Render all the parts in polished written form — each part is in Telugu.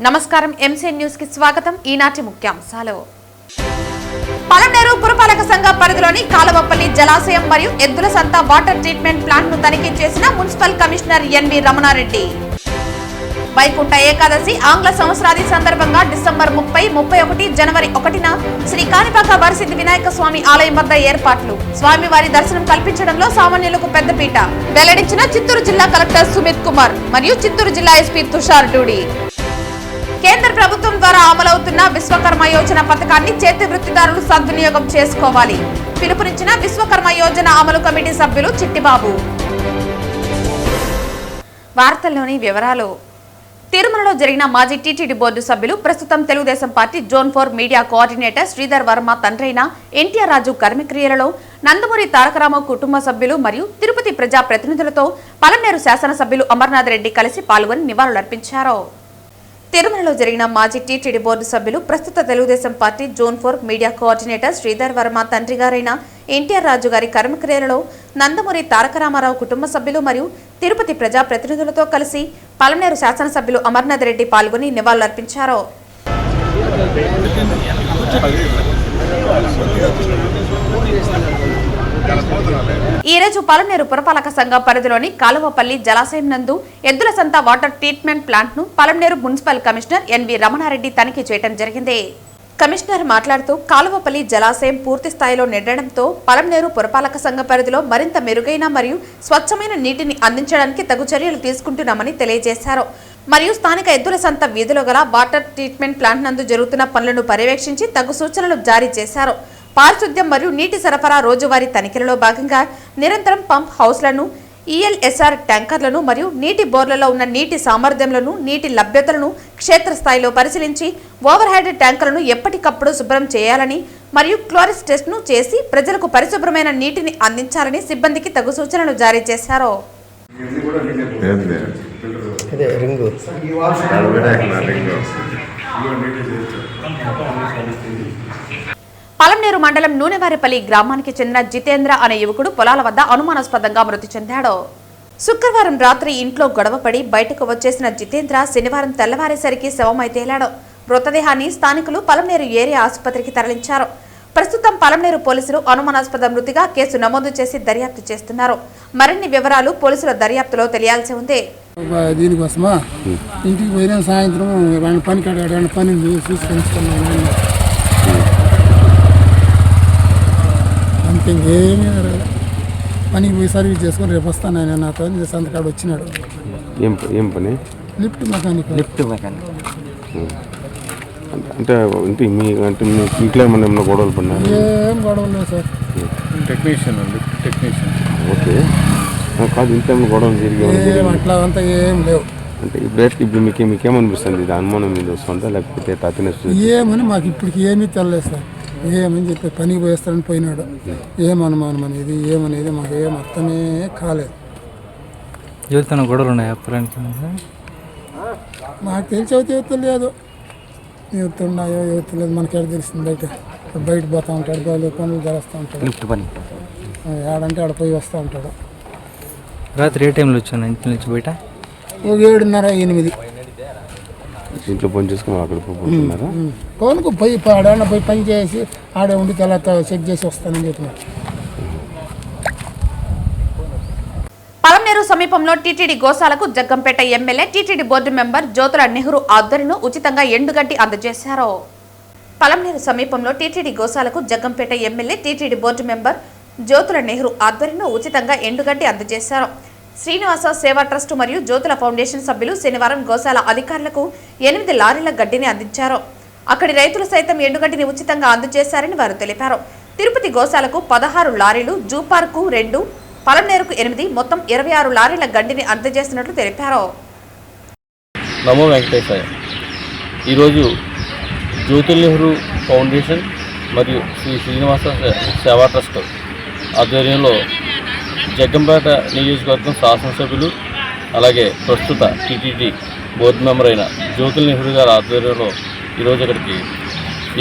నమస్కారం ఎంసీఎన్ న్యూస్ కి స్వాగతం. ఈనాటి ముఖ్యాంశాలు. పలమనేరు పురపాలక సంఘ పరిధిలోని కాలవపల్లి జలాశయం మరియు ఎద్దుల సంత వాటర్ ట్రీట్మెంట్ ప్లాంట్ ను తనిఖీ చేసిన municipal commissioner N V Ramanareddy. Vaikuntha Ekadashi ఆంగ్ల సంవత్సరాది సందర్భంగా డిసెంబర్ 30, 31, జనవరి 1న శ్రీ కాణిపాక వరసిద్ధి వినాయక స్వామి ఆలయం వద్ద ఏర్పాట్లు. స్వామివారి దర్శనం కల్పించడంలో సామాన్యులకు పెద్దపీట వెల్లడించిన చిత్తూరు జిల్లా కలెక్టర్ సుమిత్ కుమార్ మరియు చిత్తూరు జిల్లా ఎస్పీ తుషార్ డూడి. కేంద్ర ప్రభుత్వం ద్వారా అమలవుతున్న విశ్వకర్మ యోజన పథకాన్ని చేతి వృత్తిదారులు సద్వినియోగం చేసుకోవాలి. పిలుపునిచ్చిన విశ్వకర్మ యోజన అమలు కమిటీ సభ్యులు చిట్టిబాబు. వార్తల్లోని వివరాలు. తిరుమలలో జరిగిన మాజీ టీటీడీ బోర్డు సభ్యులు, ప్రస్తుతం Telugu Desam party zone 4 media coordinator Sridhar Varma తండ్రైన ఎన్టీఆర్ రాజు కర్మక్రియలలో నందమూరి తారకరామారావు కుటుంబ సభ్యులు మరియు తిరుపతి ప్రజా ప్రతినిధులతో పలమనేరు శాసనసభ్యులు అమర్నాథ్ రెడ్డి కలిసి పాల్గొని నివాళులర్పించారు. తిరుమలలో జరిగిన మాజీ టీటీడీ బోర్డు సభ్యులు, ప్రస్తుత Telugu Desam party zone 4 media coordinator Sridhar Varma తండ్రి గారైన ఎన్టీఆర్ రాజు గారి కర్మక్రియలలో నందమూరి తారకరామారావు కుటుంబ సభ్యులు మరియు తిరుపతి ప్రజా ప్రతినిధులతో కలిసి పలమనేరు శాసనసభ్యులు అమర్నాథ్ రెడ్డి పాల్గొని నివాళులర్పించారు. ఈ రోజు పలమనేరు పురపాలక సంఘ పరిధిలోని కాలువపల్లి జలాశయం నందు ఎద్దుల సంత వాటర్ ట్రీట్మెంట్ ప్లాంట్ ను Palamaner municipal commissioner N V Ramanareddy తనిఖీ చేయడం జరిగింది. కమిషనర్ మాట్లాడుతూ, కాలువపల్లి జలాశయం పూర్తి స్థాయిలో నిండడంతో పలమనేరు పురపాలక సంఘ పరిధిలో మరింత మెరుగైన మరియు స్వచ్ఛమైన నీటిని అందించడానికి తగు చర్యలు తీసుకుంటున్నామని తెలియజేశారు. మరియు స్థానిక ఎద్దుల సంత వీధిలో గల వాటర్ ట్రీట్మెంట్ ప్లాంట్ నందు జరుగుతున్న పనులను పర్యవేక్షించి తగు సూచనలు జారీ చేశారు. పారిశుద్ధ్యం మరియు నీటి సరఫరా రోజువారీ తనిఖీలలో భాగంగా నిరంతరం పంప్ హౌస్లను, ఈఎల్ఎస్ఆర్ ట్యాంకర్లను మరియు నీటి బోర్లలో ఉన్న నీటి సామర్థ్యంలను, నీటి లభ్యతలను క్షేత్రస్థాయిలో పరిశీలించి ఓవర్ హెడ్ ట్యాంకర్లను ఎప్పటికప్పుడు శుభ్రం చేయాలని మరియు క్లోరిస్ టెస్ట్ను చేసి ప్రజలకు పరిశుభ్రమైన నీటిని అందించాలని సిబ్బందికి తగు సూచనలు జారీ చేశారు. పలమనేరు మండలం నూనెవారిపల్లి గ్రామానికి చెందిన జితేంద్ర అనే యువకుడు పొలాల వద్ద అనుమానాస్పదంగా మృతి చెందాడు. శుక్రవారం రాత్రి ఇంట్లో గొడవపడి బయటకు వచ్చేసిన జితేంద్ర శనివారం తెల్లవారేసరికి శవమై తేలాడు. మృతదేహాన్ని స్థానికులు పలమనేరు ఏరియా ఆసుపత్రికి తరలించారు. ప్రస్తుతం పలమనేరు పోలీసులు అనుమానాస్పద మృతిగా కేసు నమోదు చేసి దర్యాప్తు చేస్తున్నారు. మరిన్ని వివరాలు పోలీసుల దర్యాప్తులో తెలియాల్సి ఉంది. దీనికోసమా ఇంటికి పోయిన సాయంత్రం పని చూసుకొని అంతే, ఇంకేమీ పనికి పోయి సర్వీస్ చేసుకొని రేపు వస్తాను ఆయన నాతో సంతకాడు వచ్చినాడు. ఏం పని? Lift mechanic. అంటే మీ ఇంట్లో ఏమన్నా గొడవలు పడినా? ఏం గొడవలు లేవు సార్. టెక్నీషియన్. ఓకే, కాదు ఇంట్లో ఏమన్నా గొడవలు జరిగి అట్లా అంతా ఏం లేవు. అంటే ఇప్పుడు మీకేమనిపిస్తుంది? ఇది అనుమానం మీద వస్తుందా లేకపోతే తాతిన? ఏమని మాకు ఇప్పటికి ఏమీ తెలియదు సార్. ఏమని చెప్పి పనికి పోయేస్తారని పోయినాడు. ఏం అనుమానం అనేది ఏమనేది మాకు ఏం అర్థమే కాలేదు. ఎవరితో గొడవలు ఉన్నాయి మాకు తెలిసి యువత లేదు, యువత ఉన్నాయో యువత లేదు మనకి ఎక్కడ తెలుస్తుంది. బయట పోతూ ఉంటాడు, పనులు జరుస్తూ ఉంటాడు, ఆడంటే ఆడ పోయి వస్తూ ఉంటాడు. రాత్రి ఏ టైంలో వచ్చాను ఇంటి నుంచి బయట? 7:30, 8. ఇంట్లో పని చేసుకుని అక్కడ పోతున్నారా? పనుకు పోయి ఆడన్నా పోయి పని చేసి ఆడే ఉండి తర్వాత చెక్ చేసి వస్తానని చెప్పినారు. పలమనేరు సమీపంలో టీటీడీ గోశాలకు Jaggampeta MLA TTD board member Jyothula Nehru ఆధ్వర్యంలో ఉచితంగా ఎండుగడ్డి అందజేశారు. పలమనేరు సమీపంలో టీటీడీ గోశాలకు Jaggampeta MLA TTD board member Jyothula Nehru ఆధ్వర్యంలో ఉచితంగా ఎండుగడ్డి అందజేశారు. శ్రీనివాస సేవా ట్రస్ట్ మరియు జ్యోతుల ఫౌండేషన్ సభ్యులు శనివారం గోశాల అధికారులకు 8 లారీల గడ్డిని అందించారు. అక్కడి రైతులు సైతం ఎండుగడ్డిని ఉచితంగా అందజేశారని వారు తెలిపారు. తిరుపతి గోశాలకు 16 లారీలు, జూ పార్కు 2, పలమనేరుకు 8, మొత్తం 26 లారీల గడ్డిని అందజేస్తున్నట్లు తెలిపారు. నమో వెంకటేశాయ. ఈరోజు జ్యోతుల నెహ్రూ ఫౌండేషన్ మరియు శ్రీనివాస సేవా ట్రస్ట్ ఆధ్వర్యంలో జగ్గంపేట నియోజకవర్గం శాసనసభ్యులు అలాగే ప్రస్తుత టీటీడీ బోర్డు మెంబర్ అయిన జ్యోతుల నెహ్రూ గారి ఆధ్వర్యంలో ఈరోజు అక్కడికి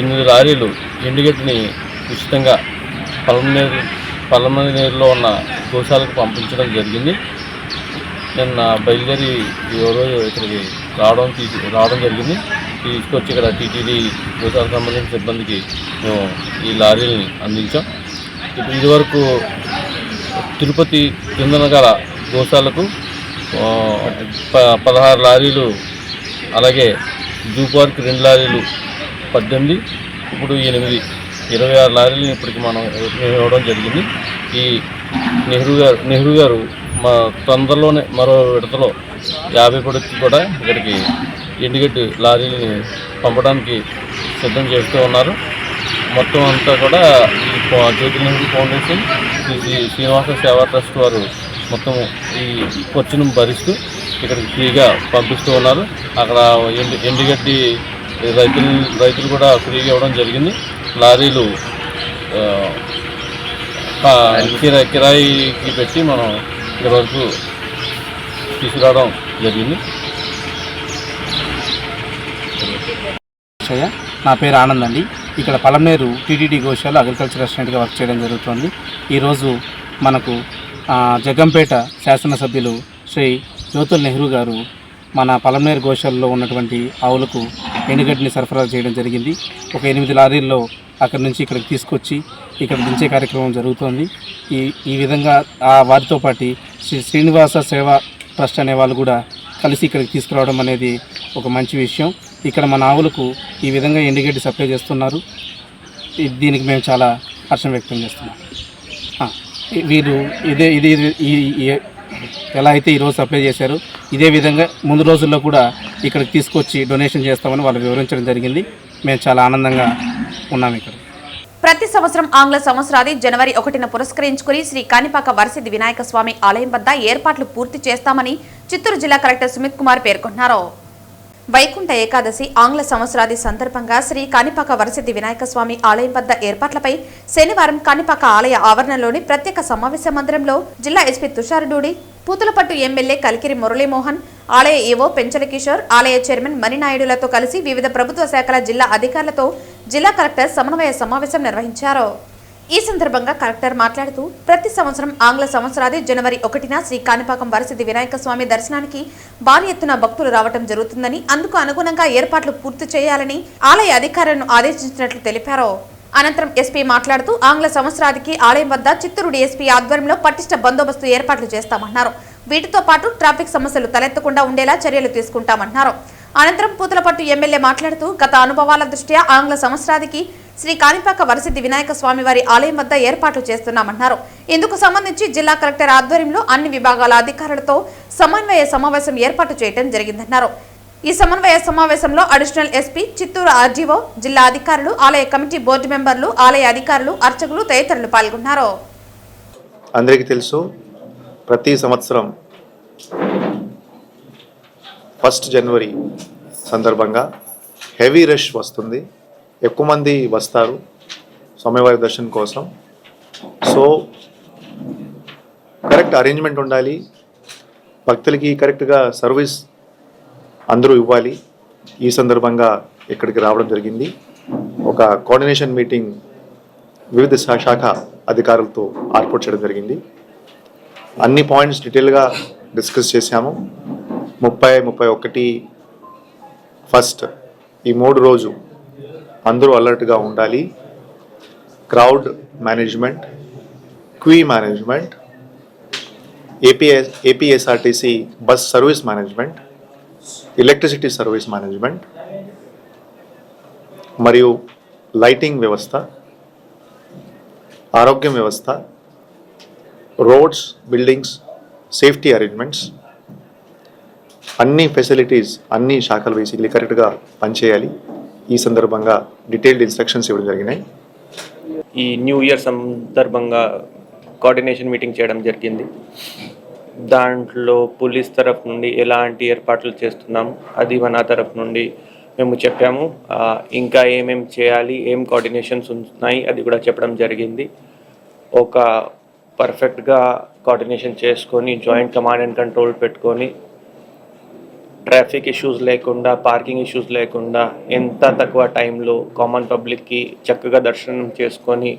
8 లారీలు ఎండుగడ్డిని ఉచితంగా పలమనేరులో ఉన్న గోశాలకు పంపించడం జరిగింది. నిన్న బయలుదేరి ఈ రోజు ఇక్కడికి రావడం జరిగింది. తీసుకొచ్చి ఇక్కడ టీటీడీ గోశాలకు సంబంధించిన సిబ్బందికి మేము ఈ లారీని అందించాం. ఇప్పుడు ఇదివరకు తిరుపతి కిందన గల గోశాలకు 16 లారీలు, అలాగే జూ పార్క్ 2 లారీలు 18, ఇప్పుడు 8, 26 లారీలను ఇప్పటికి మనం ఇవ్వడం జరిగింది. ఈ నెహ్రూ గారు మా తొందరలోనే మరో విడతలో 50 పడుకు కూడా ఇక్కడికి ఎండుగడ్డి లారీని పంపడానికి సిద్ధం చేస్తూ ఉన్నారు. మొత్తం అంతా కూడా ఈ జ్యోతి నెహ్రూ ఫౌండేషన్, శ్రీ శ్రీనివాస సేవా ట్రస్ట్ వారు మొత్తం ఈ ఖర్చును భరిస్తూ ఇక్కడికి ఫ్రీగా పంపిస్తూ ఉన్నారు. అక్కడ ఎండుగడ్డి రైతులు కూడా ఫ్రీగా ఇవ్వడం జరిగింది. లారీలు కిరాయికి పెట్టి మనం ఇక్కడ వరకు తీసుకురావడం జరిగింది. నా పేరు ఆనంద్ అండి. ఇక్కడ పలమనేరు టీటీడీ గోశాల అగ్రికల్చర్ అసిస్టెంట్గా వర్క్ చేయడం జరుగుతుంది. ఈరోజు మనకు జగ్గంపేట శాసనసభ్యులు శ్రీ జ్యోతుల్ నెహ్రూ గారు మన పలమనేరు గోశాలలో ఉన్నటువంటి ఆవులకు ఎండుగడ్డిని సరఫరా చేయడం జరిగింది. ఒక 8 లారీల్లో అక్కడి నుంచి ఇక్కడికి తీసుకొచ్చి ఇక్కడ దించే కార్యక్రమం జరుగుతోంది. ఈ విధంగా వారితో పాటు శ్రీనివాస సేవా ట్రస్ట్ అనే వాళ్ళు కూడా కలిసి ఇక్కడికి తీసుకురావడం అనేది ఒక మంచి విషయం. ఇక్కడ మన ఆవులకు ఈ విధంగా ఎండుగడ్డి సప్లై చేస్తున్నారు. దీనికి మేము చాలా హర్షం వ్యక్తం చేస్తున్నాం. వీరు ఎలా అయితే ఈరోజు సప్లై చేశారో ఇదే విధంగా ముందు రోజుల్లో కూడా ఇక్కడికి తీసుకొచ్చి డొనేషన్ చేస్తామని వాళ్ళు వివరించడం జరిగింది. మేము చాలా ఆనందంగా ఉన్నాం. ఇక్కడ ప్రతి సంవత్సరం ఆంగ్ల సంవత్సరాది జనవరి 1న పురస్కరించుకుని శ్రీ కాణిపాక వరసిద్ధి వినాయక స్వామి ఆలయం వద్ద ఏర్పాట్లు పూర్తి చేస్తామని చిత్తూరు జిల్లా కలెక్టర్ సుమిత్ కుమార్ పేర్కొన్నారు. వైకుంఠ ఏకాదశి ఆంగ్ల సంవత్సరాది సందర్భంగా శ్రీ కాణిపాక వరసిద్ధి వినాయక స్వామి ఆలయం వద్ద ఏర్పాట్లపై శనివారం కాణిపాక ఆలయ ఆవరణలోని ప్రత్యేక సమావేశ మందిరంలో జిల్లా ఎస్పీ తుషార్ డూడి, పూతలపట్టు ఎమ్మెల్యే కలికిరి మురళీమోహన్, ఆలయ ఈవో పెంచల కిషోర్, ఆలయ చైర్మన్ మణినాయుడులతో కలిసి వివిధ ప్రభుత్వ శాఖల జిల్లా అధికారులతో జిల్లా కలెక్టర్ సమన్వయ సమావేశం నిర్వహించారు. ఈ సందర్భంగా కలెక్టర్ మాట్లాడుతూ ప్రతి సంవత్సరం ఆంగ్ల సంవత్సరాది జనవరి 1న శ్రీ కాణిపాకం వరసిద్ధి వినాయక స్వామి దర్శనానికి భారీ ఎత్తున భక్తులు రావడం జరుగుతుందని, అందుకు అనుగుణంగా ఏర్పాట్లు పూర్తి చేయాలని ఆలయ అధికారులను ఆదేశించినట్లు తెలిపారు. అనంతరం ఎస్పీ మాట్లాడుతూ ఆంగ్ల సంవత్సరాదికి ఆలయం వద్ద చిత్తూరు డీఎస్పీ ఆధ్వర్యంలో పటిష్ట బందోబస్తు ఏర్పాట్లు చేస్తామన్నారు. వీటితో పాటు ట్రాఫిక్ సమస్యలు తలెత్తకుండా ఉండేలా చర్యలు తీసుకుంటామన్నారు. అనంతరం పూతలపట్టు ఎమ్మెల్యే మాట్లాడుతూ గత అనుభవాల దృష్ట్యా ఆంగ్ల సంవత్సరాదికి శ్రీ కాణిపాక వరసిద్ధి వినాయక స్వామి వారి ఆలయం వద్ద ఏర్పాట్లు చేస్తున్నామన్నారు. ఇందుకు సంబంధించి జిల్లా కలెక్టర్ ఆధ్వర్యంలో అన్ని విభాగాల అధికారులతో సమన్వయ సమావేశం ఏర్పాటు చేయడం జరిగిందన్నారు. ఈ సమన్వయ సమావేశంలో అడిషనల్ ఎస్పీ, చిత్తూరు ఆర్జీఓ, జిల్లా అధికారులు, ఆలయ కమిటీ బోర్డు మెంబర్లు, ఆలయ అధికారులు, అర్చకులు తదితరులు పాల్గొన్నారు. అందరికీ తెలుసు, ప్రతి సంవత్సరం 1 జనవరి సందర్భంగా హెవీ రష్ వస్తుంది. ఎక్కువ మంది వస్తారు స్వామివారి దర్శనం కోసం. సో కరెక్ట్ అరేంజ్మెంట్ ఉండాలి, భక్తులకి కరెక్ట్గా సర్వీస్ అందరూ ఇవ్వాలి. ఈ సందర్భంగా ఇక్కడికి రావడం జరిగింది. ఒక కోఆర్డినేషన్ మీటింగ్ వివిధ శాఖ అధికారులతో ఏర్పాటు చేయడం జరిగింది. అన్ని పాయింట్స్ డీటెయిల్గా డిస్కస్ చేశాము. 30, 31 ఫస్ట్ ఈ 3 రోజు అందరూ అలర్ట్గా ఉండాలి. Crowd management, queue management, APSRTC bus service management, electricity service management మరియు లైటింగ్ వ్యవస్థ, ఆరోగ్యం వ్యవస్థ, రోడ్స్, బిల్డింగ్స్, సేఫ్టీ అరేంజ్మెంట్స్, అన్ని ఫెసిలిటీస్ అన్ని శాఖలు బేసిక్లీ కరెక్ట్గా పనిచేయాలి. ఈ సందర్భంగా డీటెయిల్డ్ ఇన్స్ట్రక్షన్స్ ఇవ్వడం జరిగినాయి. ఈ న్యూ ఇయర్ సందర్భంగా కోఆర్డినేషన్ మీటింగ్ చేయడం జరిగింది. దాంట్లో పోలీస్ తరఫు నుండి ఎలాంటి ఏర్పాట్లు చేస్తున్నాము అది మన తరఫు నుండి మేము చెప్పాము. ఇంకా ఏమేమి చేయాలి, ఏం కోఆర్డినేషన్స్ ఉన్నాయి అది కూడా చెప్పడం జరిగింది. ఒక పర్ఫెక్ట్గా కోఆర్డినేషన్ చేసుకొని జాయింట్ కమాండ్ అండ్ కంట్రోల్ పెట్టుకొని ట్రాఫిక్ ఇష్యూస్ లేకుండా, పార్కింగ్ ఇష్యూస్ లేకుండా ఎంత తక్కువ టైంలో కామన్ పబ్లిక్కి చక్కగా దర్శనం చేసుకొని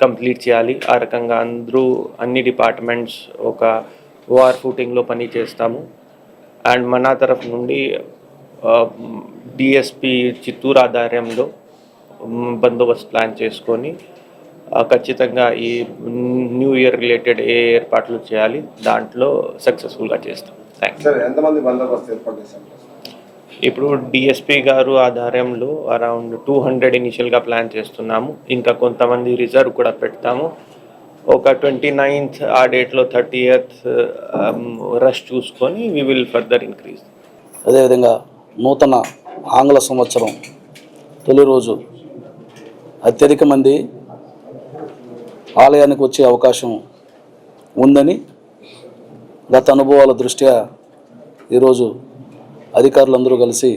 కంప్లీట్ చేయాలి. ఆ రకంగా అందరూ అన్ని డిపార్ట్మెంట్స్ ఒక వార్ ఫూటింగ్లో పని చేస్తాము. అండ్ మన తరఫు నుండి డిఎస్పి చిత్తూరు ఆధ్వర్యంలో బందోబస్తు ప్లాన్ చేసుకొని ఖచ్చితంగా ఈ న్యూ ఇయర్ రిలేటెడ్ ఏ ఏర్పాట్లు చేయాలి దాంట్లో సక్సెస్ఫుల్గా చేస్తాం. థ్యాంక్స్. ఇప్పుడు డిఎస్పి గారు ఆధ్వర్యంలో అరౌండ్ 200 ఇనిషియల్గా ప్లాన్ చేస్తున్నాము. ఇంకా కొంతమంది రిజర్వ్ కూడా పెడతాము. ఒక 29th ఆ డేట్లో 30th రష్ చూసుకొని వి విల్ ఫర్దర్ ఇంక్రీజ్. అదేవిధంగా నూతన ఆంగ్ల సంవత్సరం తొలి రోజు అత్యధిక మంది ఆలయానికి వచ్చే అవకాశం ఉందని గత అనుభవాల దృష్ట్యా ఈరోజు అధికారులందరూ కలిసి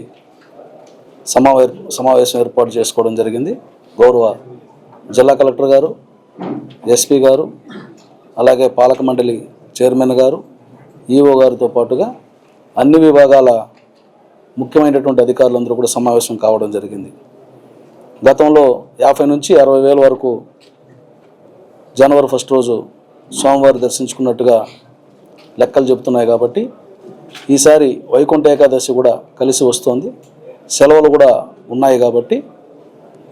సమావేశం ఏర్పాటు చేసుకోవడం జరిగింది. గౌరవ జిల్లా కలెక్టర్ గారు, ఎస్పీ గారు, అలాగే పాలక మండలి చైర్మన్ గారు, ఈఓ గారితో పాటుగా అన్ని విభాగాల ముఖ్యమైనటువంటి అధికారులందరూ కూడా సమావేశం కావడం జరిగింది. గతంలో 50 నుంచి 60 వేల వరకు జనవరి 1 రోజు సోమవారం దర్శించుకున్నట్టుగా లెక్కలు చెబుతున్నాయి. కాబట్టి ఈసారి వైకుంఠ ఏకాదశి కూడా కలిసి వస్తోంది, సెలవులు కూడా ఉన్నాయి. కాబట్టి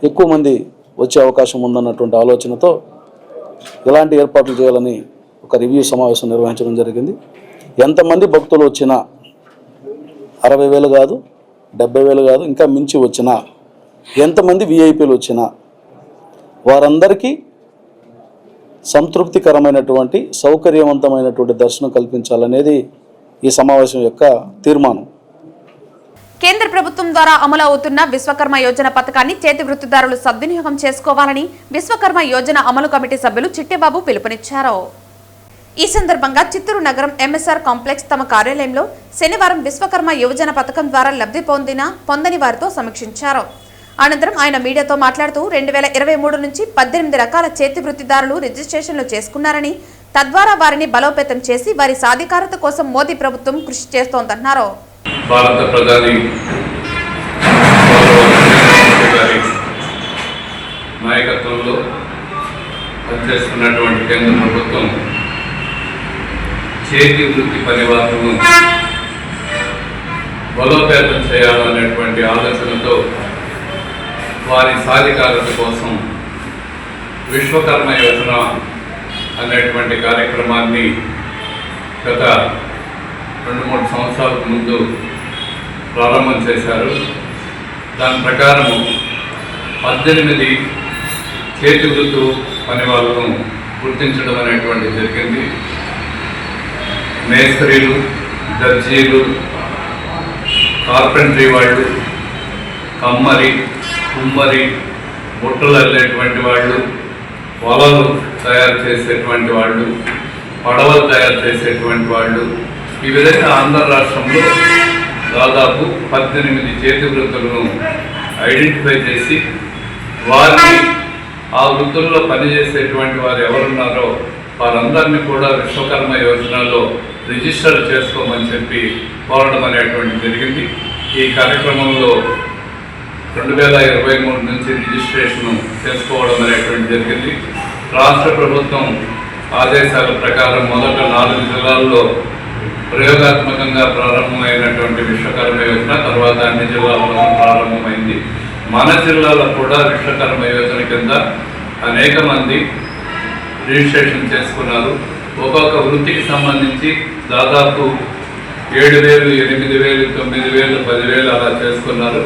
ఎక్కువ మంది వచ్చే అవకాశం ఉందన్నటువంటి ఆలోచనతో ఇలాంటి ఏర్పాట్లు చేయాలని ఒక రివ్యూ సమావేశం నిర్వహించడం జరిగింది. ఎంతమంది భక్తులు వచ్చినా 60,000 కాదు, 70,000 కాదు, ఇంకా మించి వచ్చినా, ఎంతమంది విఐపీలు వచ్చినా వారందరికీ సంతృప్తికరమైనటువంటి సౌకర్యవంతమైనటువంటి దర్శనం కల్పించాలనేది ఈ సమావేశం యొక్క తీర్మానం. కేంద్ర ప్రభుత్వం ద్వారా అమలు అవుతున్న విశ్వకర్మ యోజన పథకాన్ని చేతి వృత్తిదారులు సద్వినియోగం చేసుకోవాలని విశ్వకర్మ యోజన అమలు కమిటీ సభ్యులు చిట్టెబాబు పిలుపునిచ్చారు. ఈ సందర్భంగా చిత్తూరు నగరం ఎంఎస్ఆర్ కాంప్లెక్స్ తమ కార్యాలయంలో శనివారం విశ్వకర్మ యువజన పథకం ద్వారా లబ్ధి పొందని వారితో సమీక్షించారు. అనంతరం ఆయన మీడియాతో మాట్లాడుతూ 2023 నుంచి 18 రకాల చేతి వృత్తిదారులు రిజిస్ట్రేషన్లు చేసుకున్నారని, తద్వారా వారిని బలోపేతం చేసి వారి సాధికారత కోసం మోదీ ప్రభుత్వం కృషి చేస్తోందన్నారు. భారత ప్రధాని గారి నాయకత్వంలో పనిచేస్తున్నటువంటి కేంద్ర ప్రభుత్వం చేతి వృత్తి పరివారాలను బలోపేతం చేయాలనేటువంటి ఆలోచనతో వారి సాధికారత కోసం విశ్వకర్మ యోజన అనేటువంటి కార్యక్రమాన్ని గత 2-3 సంవత్సరాల ముందు ప్రారంభం చేశారు. దాని ప్రకారం 18 చేతి వృత్తి పని వాళ్ళను గుర్తించడం అనేటువంటి జరిగింది. మేస్త్రీలు, దర్జీలు, కార్పెంటరీ వాళ్ళు, కమ్మరి, కుమ్మరి, బుట్టలు అల్లేటువంటి వాళ్ళు, వలలు తయారు చేసేటువంటి వాళ్ళు, పడవలు తయారు చేసేటువంటి వాళ్ళు, ఈ విధంగా ఆంధ్ర రాష్ట్రంలో దాదాపు 18 చేతి వృత్తులను ఐడెంటిఫై చేసి వారిని ఆ వృత్తుల్లో పనిచేసేటువంటి వారు ఎవరున్నారో వారందరినీ కూడా విశ్వకర్మ యోజనలో రిజిస్టర్ చేసుకోమని చెప్పి కోరడం అనేటువంటి జరిగింది. ఈ కార్యక్రమంలో 2023 నుంచి రిజిస్ట్రేషన్ చేసుకోవడం అనేటువంటి జరిగింది. రాష్ట్ర ప్రభుత్వం ఆదేశాల ప్రకారం మొదట 4 జిల్లాల్లో ప్రయోగాత్మకంగా ప్రారంభమైనటువంటి విశ్వకర్మ యోజన తర్వాత అన్ని జిల్లాల్లో ప్రారంభమైంది. మన జిల్లాలో కూడా విశ్వకర్మ యోజన కింద అనేక మంది రిజిస్ట్రేషన్ చేసుకున్నారు. ఒక్కొక్క వృత్తికి సంబంధించి దాదాపు 7,000, 8,000, 9,000, 10,000 అలా చేసుకున్నారు.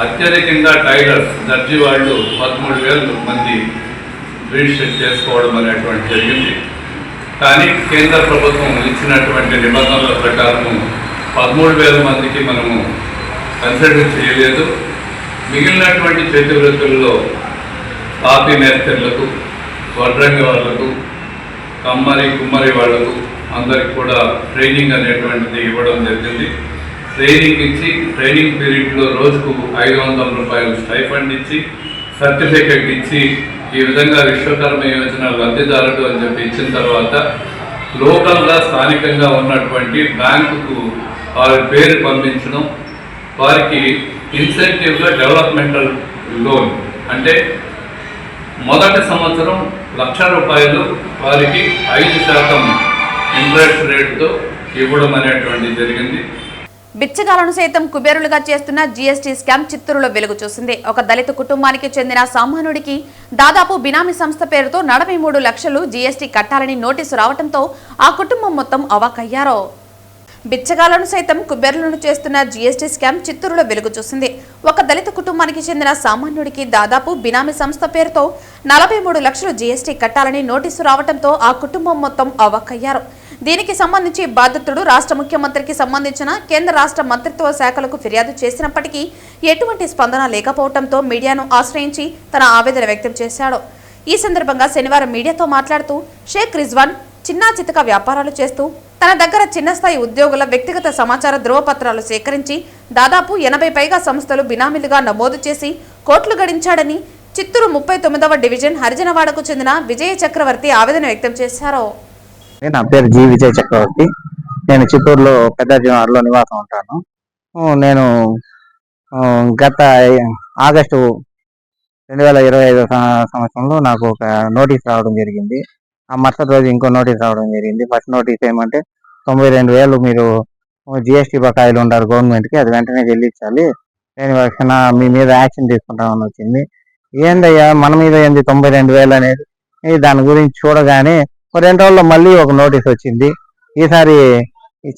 అత్యధికంగా టైలర్స్, దర్జీ వాళ్ళు 13,000 మంది రిజిస్టర్ చేసుకోవడం అనేటువంటి జరిగింది. కానీ కేంద్ర ప్రభుత్వం ఇచ్చినటువంటి నిబంధనల ప్రకారం 13,000 మందికి మనము కన్సిడర్ చేయలేదు. మిగిలినటువంటి చేతి వృత్తుల్లో కాపీ మేస్త్రీలకు, వడ్రంగి వాళ్లకు, కమ్మరి, కుమ్మరి వాళ్లకు అందరికి కూడా ట్రైనింగ్ అనేటువంటిది ఇవ్వడం జరిగింది. ట్రైనింగ్ ఇచ్చి ట్రైనింగ్ పీరియడ్లో రోజుకు 500 రూపాయలు స్టైఫండ్ ఇచ్చి సర్టిఫికెట్ ఇచ్చి ఈ విధంగా విశ్వకర్మ యోజన లబ్ధిదారుడు అని చెప్పి ఇచ్చిన తర్వాత లోకల్గా స్థానికంగా ఉన్నటువంటి బ్యాంకుకు వారి పేరు పంపించడం, వారికి ఇన్సెంటివ్గా డెవలప్మెంటల్ లోన్ అంటే మొదటి సంవత్సరం 1,00,000 రూపాయలు వారికి 5% ఇంట్రెస్ట్ రేటుతో ఇవ్వడం అనేటువంటి జరిగింది. బిచ్చగాలను సైతం కుబేరులుగా చేస్తున్న జీఎస్టీ స్కామ్ చిత్తూరులో వెలుగు చూసింది. ఒక దళిత కుటుంబానికి చెందిన సామాన్యుడికి దాదాపు బినామీ సంస్థ పేరుతో 43 లక్షలు జీఎస్టీ కట్టాలని నోటీసు రావడంతో ఆ కుటుంబం మొత్తం అవాక్కయ్యారు. బిచ్చగాలను సైతం కుబేరులను చేస్తున్న జీఎస్టీ స్కామ్ చిత్తూరులో వెలుగు చూసింది. ఒక దళిత కుటుంబానికి చెందిన సామాన్యుడికి దాదాపు బినామీ సంస్థ పేరుతో 43 లక్షలు జీఎస్టీ కట్టాలని నోటీసు రావడంతో ఆ కుటుంబం మొత్తం అవాక్కయ్యారు. దీనికి సంబంధించి బాధితుడు రాష్ట్ర ముఖ్యమంత్రికి సంబంధించిన కేంద్ర రాష్ట్ర మంత్రిత్వ శాఖలకు ఫిర్యాదు చేసినప్పటికీ ఎటువంటి స్పందన లేకపోవడంతో మీడియాను ఆశ్రయించి తన ఆవేదన వ్యక్తం చేశాడు. ఈ సందర్భంగా శనివారం మీడియాతో మాట్లాడుతూ షేక్ రిజ్వాన్ చిన్నా చితక వ్యాపారాలు చేస్తూ తన దగ్గర చిన్న స్థాయి ఉద్యోగుల వ్యక్తిగత సమాచార ధృవపత్రాలు సేకరించి దాదాపు 80 పైగా సంస్థలు బినామీలుగా నమోదు చేసి కోట్లు గడించాడని చిత్తూరు 39వ డివిజన్ హరిజనవాడకు చెందిన విజయ చక్రవర్తి ఆవేదన వ్యక్తం చేశారు. నా పేరు జి విజయ్ చక్రవర్తి. నేను చిత్తూరులో పెద్దాజీవాడలో నివాసం ఉంటాను. నేను గత ఆగస్టు 2025 సంవత్సరంలో నాకు ఒక నోటీస్ రావడం జరిగింది. ఆ మరుసటి రోజు ఇంకో నోటీస్ రావడం జరిగింది. ఫస్ట్ నోటీస్ ఏమంటే 92,000 మీరు జిఎస్టీ బకాయిలు ఉండారు గవర్నమెంట్కి, అది వెంటనే చెల్లించాలి, నేను మీ మీద యాక్షన్ తీసుకుంటామని వచ్చింది. ఏందయ్యా మన మీద ఏంది 92,000 అనేది? దాని గురించి చూడగానే 2 రోజుల్లో మళ్ళీ ఒక నోటీస్ వచ్చింది. ఈసారి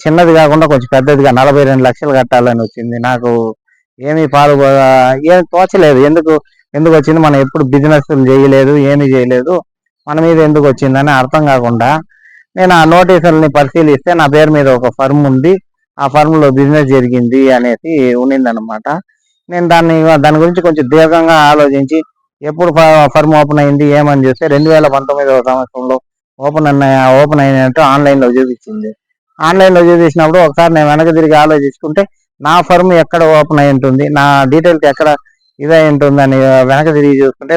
చిన్నది కాకుండా కొంచెం పెద్దదిగా 42 లక్షలు కట్టాలని వచ్చింది. నాకు ఏమీ ఏమి తోచలేదు. ఎందుకు వచ్చింది? మనం ఎప్పుడు బిజినెస్ చేయలేదు, ఏమీ చేయలేదు, మన మీద ఎందుకు వచ్చిందని అర్థం కాకుండా నేను ఆ నోటీసులని పరిశీలిస్తే నా పేరు మీద ఒక ఫర్మ్ ఉంది, ఆ ఫర్మ్లో బిజినెస్ జరిగింది అనేసి ఉన్నిందనమాట. నేను దాని గురించి కొంచెం దీర్ఘంగా ఆలోచించి ఎప్పుడు ఫర్మ్ ఓపెన్ అయింది ఏమని చూస్తే 2019వ సంవత్సరంలో ఓపెన్ అయినట్టు ఆన్లైన్లో చూపించింది. ఆన్లైన్లో చూపించినప్పుడు ఒకసారి నేను వెనక తిరిగి ఆలోచించుకుంటే నా ఫర్మ్ ఎక్కడ ఓపెన్ అయి ఉంటుంది, నా డీటెయిల్స్ ఎక్కడ ఇదై ఉంటుంది అని వెనక తిరిగి చూసుకుంటే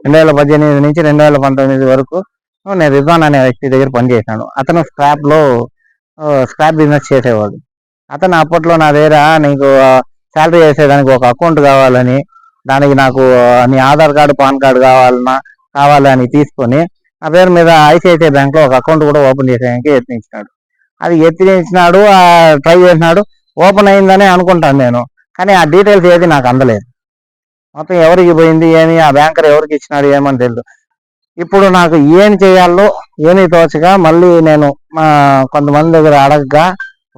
2018 నుంచి 2019 వరకు నేను రిజ్వాన్ అనే వ్యక్తి దగ్గర పనిచేశాను. అతను స్క్రాప్ బిజినెస్ చేసేవాడు. అతను అప్పట్లో నా దగ్గర నీకు శాలరీ వేసేదానికి ఒక అకౌంట్ కావాలని, దానికి నాకు నీ ఆధార్ కార్డు పాన్ కార్డు కావాలని తీసుకొని ఆ పేరు మీద ఐసిఐసిఐ బ్యాంక్లో ఒక అకౌంట్ కూడా ఓపెన్ చేసేదానికి యత్నించినాడు. ట్రై చేసినాడు, ఓపెన్ అయిందని అనుకుంటాను నేను, కానీ ఆ డీటెయిల్స్ ఏది నాకు అందలేదు. మొత్తం ఎవరికి పోయింది ఏమి, ఆ బ్యాంకర్ ఎవరికి ఇచ్చినాడు ఏమని తెలియదు. ఇప్పుడు నాకు ఏం చేయాలో ఏమీ తోచగా మళ్ళీ నేను కొంతమంది దగ్గర అడగగా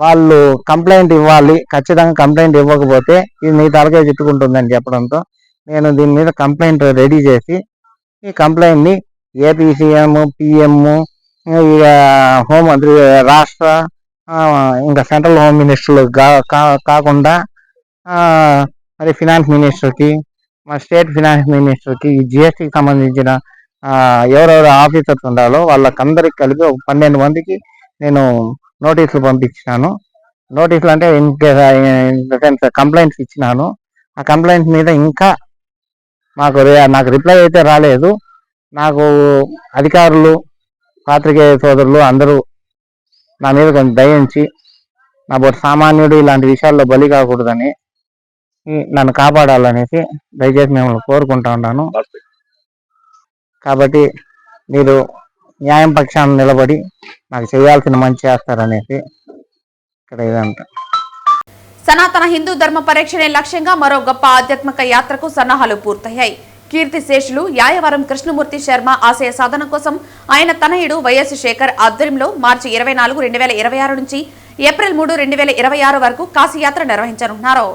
వాళ్ళు కంప్లైంట్ ఇవ్వాలి, ఖచ్చితంగా కంప్లైంట్ ఇవ్వకపోతే ఇది నీ తలకే చుట్టుకుంటుందని చెప్పడంతో నేను దీని మీద కంప్లైంట్ రెడీ చేసి ఈ కంప్లైంట్ని ఏపీ సీఎం, పిఎం, హోంమంత్రి, రాష్ట్ర ఇంకా సెంట్రల్ హోమ్ మినిస్టర్లు కాకుండా మరి ఫినాన్స్ మినిస్టర్కి, మా స్టేట్ ఫినాన్స్ మినిస్టర్కి, ఈ జిఎస్టీకి సంబంధించిన ఎవరెవరు ఆఫీసర్స్ ఉండాలో వాళ్ళకందరికి కలిపి ఒక 12 మందికి నేను నోటీసులు పంపించినాను. నోటీసులు అంటే ఇన్ సెన్స్ కంప్లైంట్స్ ఇచ్చినాను. ఆ కంప్లైంట్ మీద ఇంకా నాకు రిప్లై అయితే రాలేదు. నాకు అధికారులు, పాత్రికేయ సోదరులు అందరూ నా మీద కొంచెం దయించి నా బోటి సామాన్యుడు ఇలాంటి విషయాల్లో బలి కాకూడదని నన్ను కాపాడాలనేసి దయచేసి మిమ్మల్ని కోరుకుంటా ఉన్నాను. కాబట్టి మీరు న్యాయం పక్షాన్ని నిలబడి నాకు చేయాల్సిన మంచి చేస్తారనేసి ఇక్కడ ఇదంతా. సనాతన హిందూ ధర్మ పరిరక్షణే లక్ష్యంగా మరో గొప్ప ఆధ్యాత్మిక యాత్రకు సన్నాహాలు పూర్తయ్యాయి. కీర్తిశేషులు యాయవరం కృష్ణమూర్తి శర్మ ఆశయ సాధన కోసం ఆయన తనయుడు వైఎస్ శేఖర్ ఆధ్వర్యంలో మార్చి 24, 2026 నుంచి ఏప్రిల్ 3, 2026 వరకు కాశీయాత్ర నిర్వహించనున్నారు.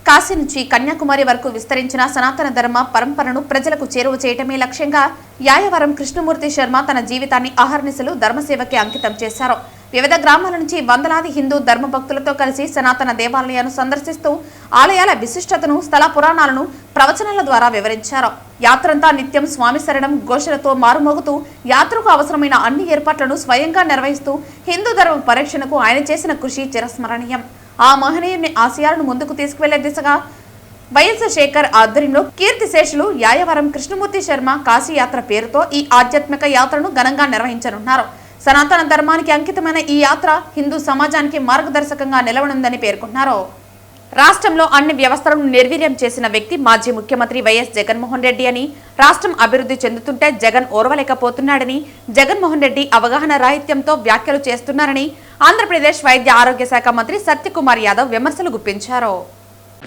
కాశీ నుంచి కన్యాకుమారి వరకు విస్తరించిన సనాతన ధర్మ పరంపరను ప్రజలకు చేరువ చేయటమే లక్ష్యంగా యాయవరం కృష్ణమూర్తి శర్మ తన జీవితాన్ని అహర్నిశలు ధర్మసేవకి అంకితం చేశారు. వివిధ గ్రామాల నుంచి వందలాది హిందూ ధర్మ భక్తులతో కలిసి సనాతన దేవాలయాలను సందర్శిస్తూ ఆలయాల విశిష్టతను, స్థల పురాణాలను ప్రవచనాల ద్వారా వివరించారు. యాత్రంతా నిత్యం స్వామి శరణం ఘోషలతో మారుమోగుతూ యాత్రకు అవసరమైన అన్ని ఏర్పాట్లను స్వయంగా నిర్వహిస్తూ హిందూ ధర్మ పరిరక్షణకు ఆయన చేసిన కృషి చిరస్మరణీయం. ఆ మహనీయుని ఆశయాలను ముందుకు తీసుకువెళ్లే దిశగా వైఎస్ శేఖర్ ఆధ్వర్యంలో కీర్తిశేషులు యాయవరం కృష్ణమూర్తి శర్మ కాశీయాత్ర పేరుతో ఈ ఆధ్యాత్మిక యాత్రను ఘనంగా నిర్వహించనున్నారు. సనాతన ధర్మానికి అంకితమైన ఈ యాత్ర హిందూ సమాజానికి మార్గదర్శకంగా నిలవనుందని పేర్కొన్నారు. రాష్ట్రంలో అన్ని వ్యవస్థలను నిర్వీర్యం చేసిన వ్యక్తి మాజీ ముఖ్యమంత్రి వైఎస్ జగన్మోహన్ రెడ్డి అని, రాష్ట్రం అభివృద్ధి చెందుతుంటే జగన్ ఓర్వలేకపోతున్నాడని, జగన్మోహన్ రెడ్డి అవగాహన రాహిత్యంతో వ్యాఖ్యలు చేస్తున్నారని, ఆంధ్రప్రదేశ్ వైద్య ఆరోగ్య శాఖ మంత్రి సత్యకుమార్ యాదవ్ విమర్శలు గుప్పించారు.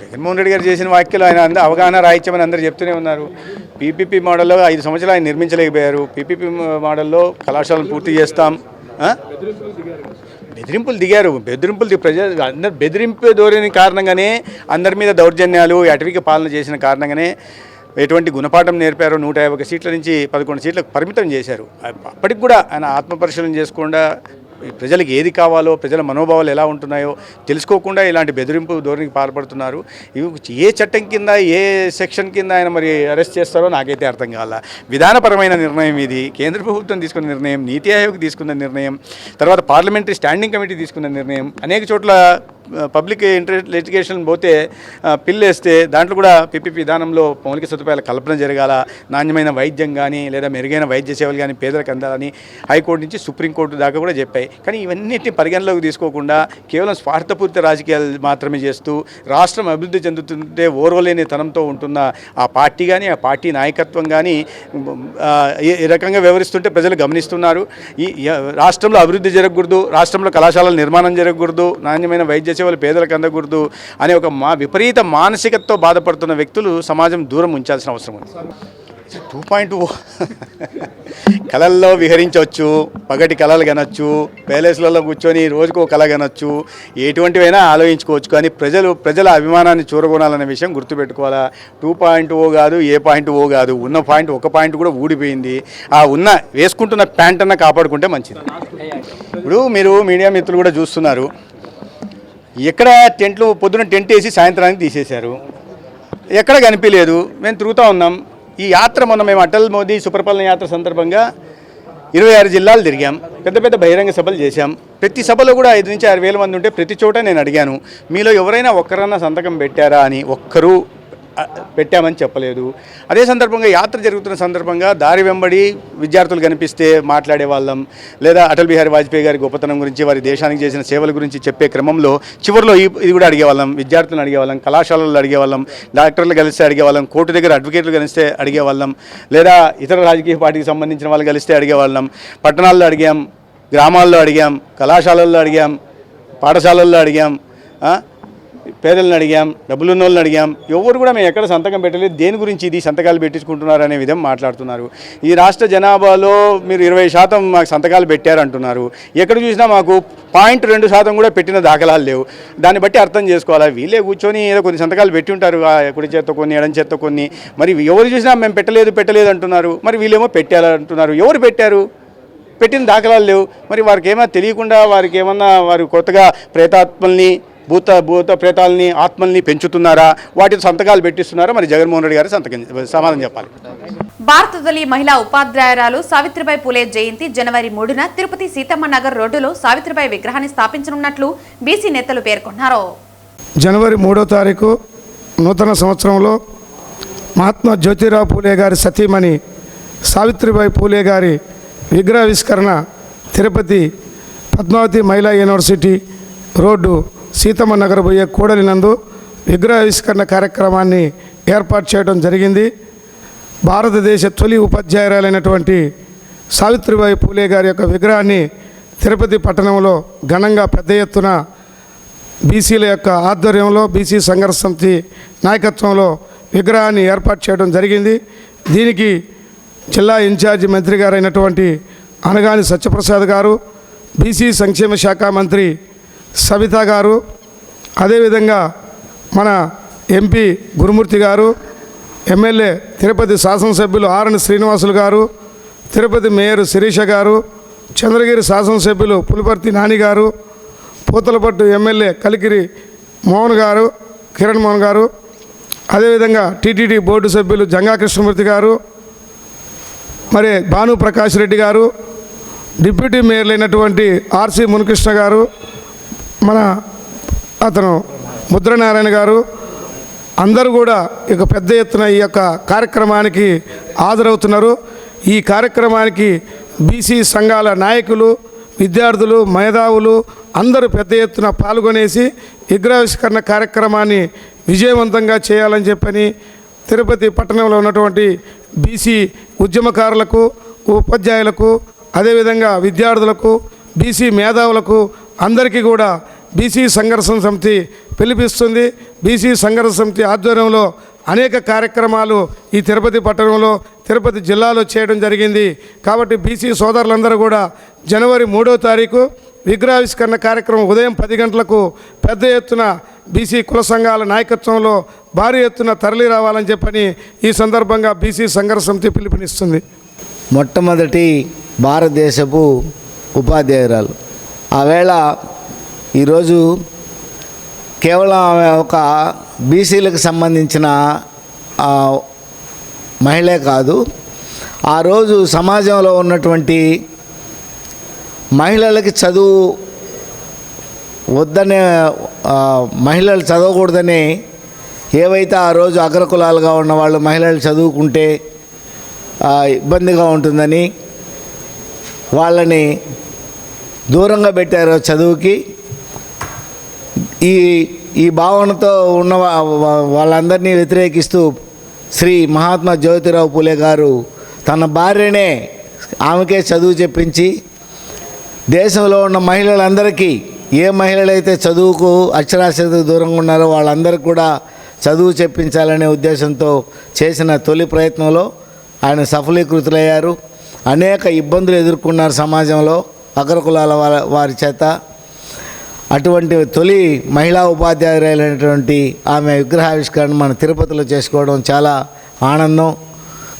జగన్మోహన్ రెడ్డి గారు చేసిన వ్యాఖ్యలు ఆయన అవగాహన రాహిత్యమని అందరూ చెప్తూనే ఉన్నారు. పీపీపీ మోడల్లో 5 సంవత్సరాలు ఆయన నిర్మించలేకపోయారు. పీపీపీ మోడల్లో కళాశాలను పూర్తి చేస్తాం. బెదిరింపులు దిగారు. అందరు బెదిరింపు ధోరణి కారణంగానే అందరి మీద దౌర్జన్యాలు, అటవిక పాలన చేసిన కారణంగానే ఎటువంటి గుణపాఠం నేర్పారో 151 సీట్ల నుంచి 11 సీట్లకు పరిమితం చేశారు. అప్పటికి కూడా ఆయన ఆత్మపరిశీలన చేసుకుండా ప్రజలకు ఏది కావాలో, ప్రజల మనోభావాలు ఎలా ఉంటున్నాయో తెలుసుకోకుండా ఇలాంటి బెదిరింపు ధోరణికి పాల్పడుతున్నారు. ఇవి ఏ చట్టం కింద, ఏ సెక్షన్ కింద ఆయన మరి అరెస్ట్ చేస్తారో నాకైతే అర్థం కావాల. విధానపరమైన నిర్ణయం ఇది. కేంద్ర ప్రభుత్వం తీసుకున్న నిర్ణయం, నీతి ఆయోగ్ తీసుకున్న నిర్ణయం, తర్వాత పార్లమెంటరీ స్టాండింగ్ కమిటీ తీసుకున్న నిర్ణయం. అనేక చోట్ల పబ్లిక్ ఇంట్రెస్ట్ లిటిగేషన్ పోతే పిల్లు వేస్తే దాంట్లో కూడా పీపీపీ విధానంలో మౌలిక సదుపాయాల కల్పన జరగాల, నాణ్యమైన వైద్యం కానీ లేదా మెరుగైన వైద్య సేవలు కానీ పేదలకు అందాలని హైకోర్టు నుంచి సుప్రీంకోర్టు దాకా కూడా చెప్పాయి. కానీ ఇవన్నిటిని పరిగణలోకి తీసుకోకుండా కేవలం స్వార్థపూరిత రాజకీయాలు మాత్రమే చేస్తూ రాష్ట్రం అభివృద్ధి చెందుతుంటే ఓర్వలేని తనంతో ఉంటున్న ఆ పార్టీ కానీ, ఆ పార్టీ నాయకత్వం కానీ ఈ రకంగా వ్యవహరిస్తుంటే ప్రజలు గమనిస్తున్నారు. ఈ రాష్ట్రంలో అభివృద్ధి జరగకూడదు, రాష్ట్రంలో కళాశాలల నిర్మాణం జరగకూడదు, నాణ్యమైన వైద్య సేవలు పేదలకు అందకూడదు అనే ఒక విపరీత మానసికతతో బాధపడుతున్న వ్యక్తులు సమాజం దూరం ఉంచాల్సిన అవసరం ఉంది. 2.0 కళల్లో విహరించవచ్చు, పగటి కళలు కనొచ్చు, ప్యాలెస్లలో కూర్చొని రోజుకో కళ కనొచ్చు, ఎటువంటివైనా ఆలోచించుకోవచ్చు. కానీ ప్రజల అభిమానాన్ని చూరగొనాలనే విషయం గుర్తుపెట్టుకోవాలా. 2.0 కాదు, ఏ 0.0 కాదు, ఉన్న పాయింట్ ఒక పాయింట్ కూడా ఊడిపోయింది. ఆ వేసుకుంటున్న ప్యాంట్ అన్న కాపాడుకుంటే మంచిది. ఇప్పుడు మీరు మీడియా మిత్రులు కూడా చూస్తున్నారు, ఎక్కడ టెంట్లు పొద్దున టెంట్ వేసి సాయంత్రానికి తీసేశారు, ఎక్కడ కనిపించలేదు. మేము తిరుగుతూ ఉన్నాం. ఈ యాత్ర మొన్న మేము అటల్ మోదీ సుపరిపాలన యాత్ర సందర్భంగా 26 జిల్లాలు తిరిగాం, పెద్ద పెద్ద బహిరంగ సభలు చేశాం. ప్రతి సభలో కూడా 5 నుంచి 6 వేల మంది ఉంటే ప్రతి చోట నేను అడిగాను, మీలో ఎవరైనా ఒక్కరన్నా సంతకం పెట్టారా అని. ఒక్కరూ పెట్టామని చెప్పలేదు. అదే సందర్భంగా యాత్ర జరుగుతున్న సందర్భంగా దారి వెంబడి విద్యార్థులు కనిపిస్తే మాట్లాడే వాళ్ళం, లేదా అటల్ బిహారీ వాజ్పేయి గారి గొప్పతనం గురించి, వారి దేశానికి చేసిన సేవల గురించి చెప్పే క్రమంలో చివరిలో ఇది కూడా అడిగేవాళ్ళం. విద్యార్థులను అడిగేవాళ్ళం, కళాశాలల్లో అడిగేవాళ్ళం, డాక్టర్లు కలిస్తే అడిగేవాళ్ళం, కోర్టు దగ్గర అడ్వకేట్లు కలిస్తే అడిగేవాళ్ళం, లేదా ఇతర రాజకీయ పార్టీకి సంబంధించిన వాళ్ళు కలిస్తే అడిగేవాళ్ళం. పట్టణాల్లో అడిగాం, గ్రామాల్లో అడిగాం, కళాశాలల్లో అడిగాం, పాఠశాలల్లో అడిగాం, పేదలను అడిగాం, డబ్బులున్న వాళ్ళని అడిగాం. ఎవరు కూడా మేము ఎక్కడ సంతకం పెట్టలేదు. దేని గురించి ఇది సంతకాలు పెట్టించుకుంటున్నారు అనే విధంగా మాట్లాడుతున్నారు. ఈ రాష్ట్ర జనాభాలో మీరు 20% మాకు సంతకాలు పెట్టారంటున్నారు. ఎక్కడ చూసినా మాకు 0.2% కూడా పెట్టిన దాఖలాలు లేవు. దాన్ని బట్టి అర్థం చేసుకోవాలా. వీళ్ళే కూర్చొని ఏదో కొన్ని సంతకాలు పెట్టి ఉంటారు, కుడి చేత్తో కొన్ని, ఎడం చేత్తో కొన్ని. మరి ఎవరు చూసినా మేము పెట్టలేదు అంటున్నారు. మరి వీళ్ళేమో పెట్టారంటున్నారు. ఎవరు పెట్టారు? పెట్టిన దాఖలాలు లేవు. మరి వారికి ఏమైనా తెలియకుండా, వారికి ఏమన్నా వారు కొత్తగా ప్రేతాత్మల్ని, భూత ప్రేతాలని, ఆత్మల్ని పెంచుతున్నారా? వాటిని సంతకాలు పెట్టిస్తున్నారా? మరి జగన్మోహన్ రెడ్డి గారు సమాధానం చెప్పాలి. భారత తొలి మహిళా ఉపాధ్యాయురాలు సావిత్రిబాయి పూలే జయంతి జనవరి 3న తిరుపతి సీతమ్మ నగర్ రోడ్డులో సావిత్రిబాయి విగ్రహాన్ని స్థాపించనున్నట్లు బీసీ నేతలు పేర్కొన్నారు. జనవరి 3వ తారీఖు నూతన సంవత్సరంలో మహాత్మా జ్యోతిరావు పూలే గారి సతీమణి సావిత్రిబాయి పూలే గారి విగ్రహావిష్కరణ తిరుపతి పద్మావతి మహిళా యూనివర్సిటీ రోడ్డు సీతమ్మ నగర్ పోయే కూడలినందు విగ్రహావిష్కరణ కార్యక్రమాన్ని ఏర్పాటు చేయడం జరిగింది. భారతదేశ తొలి ఉపాధ్యాయురాలైనటువంటి సావిత్రిబాయి పూలే గారి యొక్క విగ్రహాన్ని తిరుపతి పట్టణంలో ఘనంగా పెద్ద ఎత్తున బీసీల యొక్క ఆధ్వర్యంలో, బీసీ సంఘర్ష సమితి నాయకత్వంలో విగ్రహాన్ని ఏర్పాటు చేయడం జరిగింది. దీనికి జిల్లా ఇన్ఛార్జి మంత్రి గారైనటువంటి అనగాని సత్యప్రసాద్ గారు, బీసీ సంక్షేమ శాఖ మంత్రి సబితా గారు, అదేవిధంగా మన ఎంపీ గురుమూర్తి గారు, ఎమ్మెల్యే తిరుపతి శాసనసభ్యులు ఆర్ఎన్ శ్రీనివాసులు గారు, తిరుపతి మేయర్ శిరీష గారు, చంద్రగిరి శాసనసభ్యులు పులిపర్తి నాని గారు, పూతలపట్టు ఎమ్మెల్యే కలికిరి మోహన్ గారు, కిరణ్ మోహన్ గారు, అదేవిధంగా టీటీడీ బోర్డు సభ్యులు జంగా కృష్ణమూర్తి గారు, మరి భానుప్రకాష్ రెడ్డి గారు, డిప్యూటీ మేయర్లైనటువంటి ఆర్సి మునికృష్ణ గారు, అతను ముద్రనారాయణ గారు, అందరూ కూడా ఇక పెద్ద ఎత్తున ఈ యొక్క కార్యక్రమానికి హాజరవుతున్నారు. ఈ కార్యక్రమానికి బీసీ సంఘాల నాయకులు, విద్యార్థులు, మేధావులు అందరూ పెద్ద ఎత్తున పాల్గొనేసి విగ్రహావిష్కరణ కార్యక్రమాన్ని విజయవంతంగా చేయాలని చెప్పని తిరుపతి పట్టణంలో ఉన్నటువంటి బీసీ ఉద్యమకారులకు, ఉపాధ్యాయులకు, అదేవిధంగా విద్యార్థులకు, బీసీ మేధావులకు అందరికీ కూడా బీసీ సంఘర్షణ సమితి పిలిపిస్తుంది. బీసీ సంఘర్షణ సమితి ఆధ్వర్యంలో అనేక కార్యక్రమాలు ఈ తిరుపతి పట్టణంలో, తిరుపతి జిల్లాలో చేయడం జరిగింది. కాబట్టి బీసీ సోదరులందరూ కూడా జనవరి 3వ తారీఖు విగ్రహావిష్కరణ కార్యక్రమం ఉదయం 10 గంటలకు పెద్ద ఎత్తున బీసీ కుల సంఘాల నాయకత్వంలో భారీ ఎత్తున తరలి రావాలని చెప్పని ఈ సందర్భంగా బీసీ సంఘర్షణ సమితి పిలుపునిస్తుంది. మొట్టమొదటి భారతదేశపు ఉపాధ్యాయురాలు. ఆవేళ ఈరోజు కేవలం ఆమె ఒక బీసీలకు సంబంధించిన మహిళే కాదు, ఆ రోజు సమాజంలో ఉన్నటువంటి మహిళలకి చదువు వద్దనే, మహిళలు చదవకూడదని ఏవైతే ఆ రోజు అగ్రకులాలుగా ఉన్న వాళ్ళు మహిళలు చదువుకుంటే ఇబ్బందిగా ఉంటుందని వాళ్ళని దూరంగా పెట్టారో చదువుకి, ఈ భావనతో ఉన్న వాళ్ళందరినీ వ్యతిరేకిస్తూ శ్రీ మహాత్మా జ్యోతిరావు పూలే గారు తన భార్యనే ఆమెకే చదువు చెప్పించి దేశంలో ఉన్న మహిళలందరికీ, ఏ మహిళలైతే చదువుకు అక్షరాస్యతకు దూరంగా ఉన్నారో వాళ్ళందరికీ కూడా చదువు చెప్పించాలనే ఉద్దేశంతో చేసిన తొలి ప్రయత్నంలో ఆయన సఫలీకృతులయ్యారు. అనేక ఇబ్బందులు ఎదుర్కొన్నారు సమాజంలో అగ్రకులాల వారి చేత. అటువంటి తొలి మహిళా ఉపాధ్యాయురాలైనటువంటి ఆమె విగ్రహావిష్కరణ మన తిరుపతిలో చేసుకోవడం చాలా ఆనందం.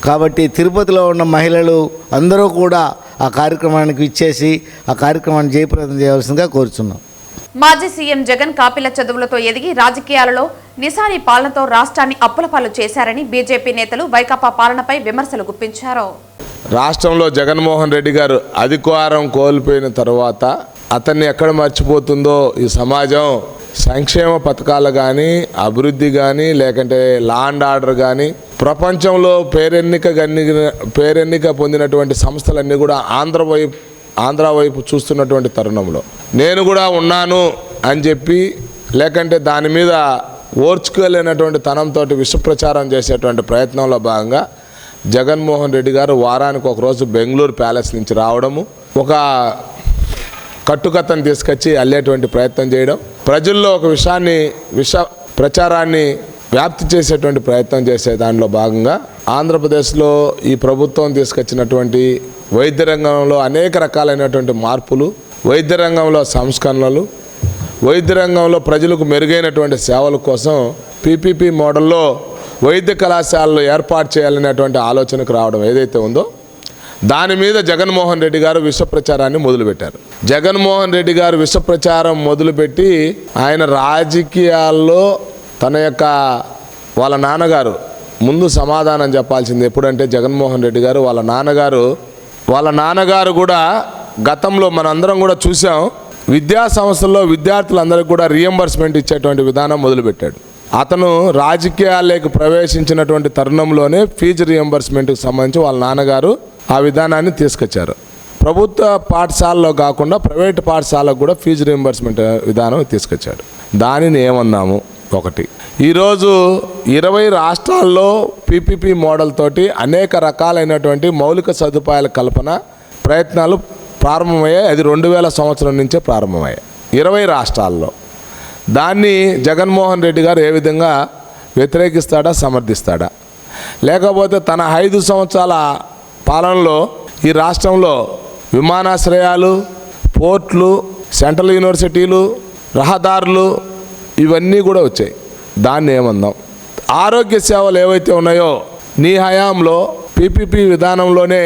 కాబట్టి తిరుపతిలో ఉన్న మహిళలు అందరూ కూడా ఆ కార్యక్రమానికి ఇచ్చేసి ఆ కార్యక్రమాన్ని జయప్రదం చేయవలసిందిగా కోరుచున్నాం. మాజీ సీఎం జగన్ కాపీల చదువులతో ఎదిగి రాజకీయాలలో నిసాని పాలనతో రాష్ట్రాన్ని అప్పులపాలు చేశారని బీజేపీ నేతలు వైకాపా పాలనపై విమర్శలు గుప్పించారు. రాష్ట్రంలో జగన్మోహన్ రెడ్డి గారు అధికారం కోల్పోయిన తర్వాత అతన్ని ఎక్కడ మర్చిపోతుందో ఈ సమాజం, సంక్షేమ పథకాలు కానీ, అభివృద్ధి కానీ, లేకంటే లా అండ్ ఆర్డర్ కానీ, ప్రపంచంలో పేరెన్నిక పొందినటువంటి సంస్థలన్నీ కూడా ఆంధ్ర వైపు చూస్తున్నటువంటి తరుణంలో నేను కూడా ఉన్నాను అని చెప్పి, లేకంటే దాని మీద ఓర్చుకోలేనటువంటి తనంతో విషప్రచారం చేసేటువంటి ప్రయత్నంలో భాగంగా జగన్మోహన్ రెడ్డి గారు వారానికి ఒకరోజు బెంగళూరు ప్యాలెస్ నుంచి రావడము, ఒక కట్టుకథను తీసుకొచ్చి అల్లేటువంటి ప్రయత్నం చేయడం, ప్రజల్లో ఒక విష ప్రచారాన్ని వ్యాప్తి చేసేటువంటి ప్రయత్నం చేసే దానిలో భాగంగా ఆంధ్రప్రదేశ్లో ఈ ప్రభుత్వం తీసుకొచ్చినటువంటి వైద్య రంగంలో అనేక రకాలైనటువంటి మార్పులు, వైద్య రంగంలో సంస్కరణలు, వైద్య రంగంలో ప్రజలకు మెరుగైనటువంటి సేవల కోసం పీపీపీ మోడల్లో వైద్య కళాశాలలు ఏర్పాటు చేయాలనేటువంటి ఆలోచనకు రావడం ఏదైతే ఉందో దాని మీద జగన్మోహన్ రెడ్డి గారు విష ప్రచారాన్ని మొదలుపెట్టారు. జగన్మోహన్ రెడ్డి గారు విష ప్రచారం మొదలుపెట్టి ఆయన రాజకీయాల్లో తన యొక్క వాళ్ళ నాన్నగారు ముందు సమాధానం చెప్పాల్సింది ఎప్పుడంటే జగన్మోహన్ రెడ్డి గారు వాళ్ళ నాన్నగారు కూడా గతంలో మనందరం కూడా చూసాం, విద్యా సంస్థల్లో విద్యార్థులందరికీ కూడా రియంబర్స్మెంట్ ఇచ్చేటువంటి విధానం మొదలుపెట్టాడు. అతను రాజకీయాల్లోకి ప్రవేశించినటువంటి తరుణంలోనే ఫీజు రియంబర్స్మెంట్కి సంబంధించి వాళ్ళ నాన్నగారు ఆ విధానాన్ని తీసుకొచ్చారు. ప్రభుత్వ పాఠశాలలో కాకుండా ప్రైవేటు పాఠశాలకు కూడా ఫీజు రియంబర్స్మెంట్ విధానం తీసుకొచ్చాడు. దానిని ఏమన్నాము? ఒకటి, ఈరోజు 20 రాష్ట్రాల్లో పీపీపీ మోడల్ తోటి అనేక రకాలైనటువంటి మౌలిక సదుపాయాల కల్పన ప్రయత్నాలు ప్రారంభమయ్యాయి. అది 2000 సంవత్సరం నుంచే ప్రారంభమయ్యాయి 20 రాష్ట్రాల్లో. దాన్ని జగన్మోహన్ రెడ్డి గారు ఏ విధంగా వ్యతిరేకిస్తాడా, సమర్థిస్తాడా? లేకపోతే తన 5 సంవత్సరాల పాలనలో ఈ రాష్ట్రంలో విమానాశ్రయాలు, పోర్ట్లు, సెంట్రల్ యూనివర్సిటీలు, రహదారులు ఇవన్నీ కూడా వచ్చాయి. దాన్ని ఏమందాం? ఆరోగ్య సేవలు ఏవైతే ఉన్నాయో నీ హయాంలో పీపీపీ విధానంలోనే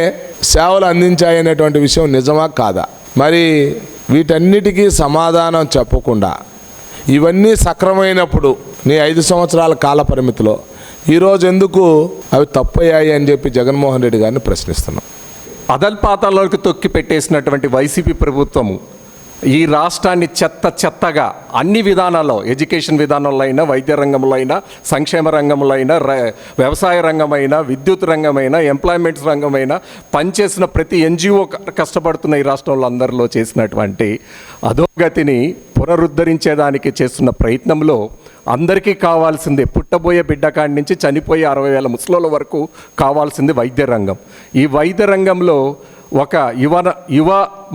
సేవలు అందించాయనేటువంటి విషయం నిజమా కాదా? మరి వీటన్నిటికీ సమాధానం చెప్పకుండా ఇవన్నీ సక్రమైనప్పుడు నీ 5 సంవత్సరాల కాల పరిమితిలో ఈరోజు ఎందుకు అవి తప్పయ్యాయి అని చెప్పి జగన్మోహన్ రెడ్డి గారిని ప్రశ్నిస్తున్నాం. అదల్పాతాల్లోకి తొక్కి పెట్టేసినటువంటి వైసీపీ ప్రభుత్వము ఈ రాష్ట్రాన్ని చెత్తగా అన్ని విధానాల్లో, ఎడ్యుకేషన్ విధానంలో అయినా, వైద్య రంగంలో అయినా, సంక్షేమ రంగంలో అయినా, వ్యవసాయ రంగమైనా, విద్యుత్ రంగమైనా, ఎంప్లాయ్మెంట్స్ రంగమైనా పనిచేసిన ప్రతి ఎన్జిఓ కష్టపడుతున్న ఈ రాష్ట్రంలో అందరిలో చేసినటువంటి అధోగతిని పునరుద్ధరించేదానికి చేస్తున్న ప్రయత్నంలో అందరికీ కావాల్సింది, పుట్టబోయే బిడ్డ కాడి నుంచి చనిపోయే 60,000 ముసలోళ్ళ వరకు కావాల్సింది వైద్య రంగం. ఈ వైద్య రంగంలో ఒక యువ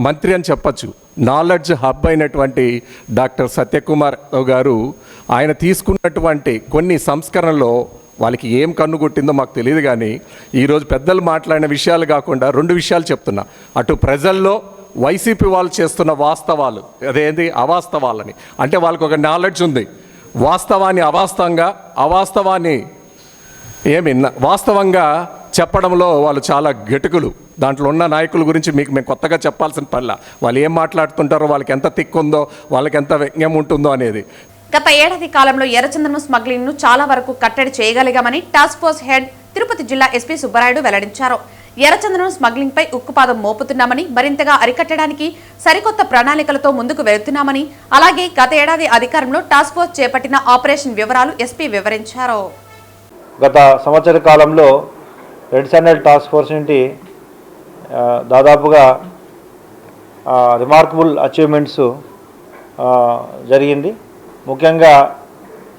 మంత్రి అని చెప్పచ్చు, నాలెడ్జ్ హబ్ అయినటువంటి డాక్టర్ సత్యకుమార్ గారు ఆయన తీసుకున్నటువంటి కొన్ని సంస్కరణలో వాళ్ళకి ఏం కన్ను కొట్టిందో మాకు తెలియదు. కానీ ఈరోజు పెద్దలు మాట్లాడిన విషయాలు కాకుండా 2 విషయాలు చెప్తున్నా. అటు ప్రజల్లో వైసీపీ వాళ్ళు చేస్తున్న వాస్తవాలు, అదేంటి అవాస్తవాలని, అంటే వాళ్ళకు ఒక నాలెడ్జ్ ఉంది. వాస్తవాన్ని అవాస్తవంగా, అవాస్తవాన్ని వాస్తవంగా చెప్పడంలో వాళ్ళు చాలా గెటుకులు. దాంట్లో ఉన్న నాయకుల గురించి మీకు మేము కొత్తగా చెప్పాల్సిన పనిలా. వాళ్ళు ఏం మాట్లాడుతుంటారో, వాళ్ళకి ఎంత తిక్కుందో, వాళ్ళకి ఎంత వ్యంగ్యం ఉంటుందో అనేది. గత ఏడాది కాలంలో ఎర్రచందనం స్మగ్లింగ్ ను చాలా వరకు కట్టడి చేయగలిగామని టాస్క్ ఫోర్స్ హెడ్ తిరుపతి జిల్లా ఎస్పీ సుబ్బరాయుడు వెల్లడించారు. ఎర్రచందనం స్మగ్లింగ్ పై ఉక్కుపాదం మోపుతున్నామని, మరింతగా అరికట్టడానికి సరికొత్త ప్రణాళికలతో ముందుకు వెళుతున్నామని, అలాగే గత ఏడాది అధికారంలో టాస్క్ ఫోర్స్ చేపట్టిన ఆపరేషన్ వివరాలు ఎస్పీ వివరించారు. గత సంవత్సర కాలంలో రెడ్ శాండల్ టాస్క్ ఫోర్స్ నుండి దాదాపుగా రిమార్కబుల్ అచీవ్మెంట్స్ జరిగింది. ముఖ్యంగా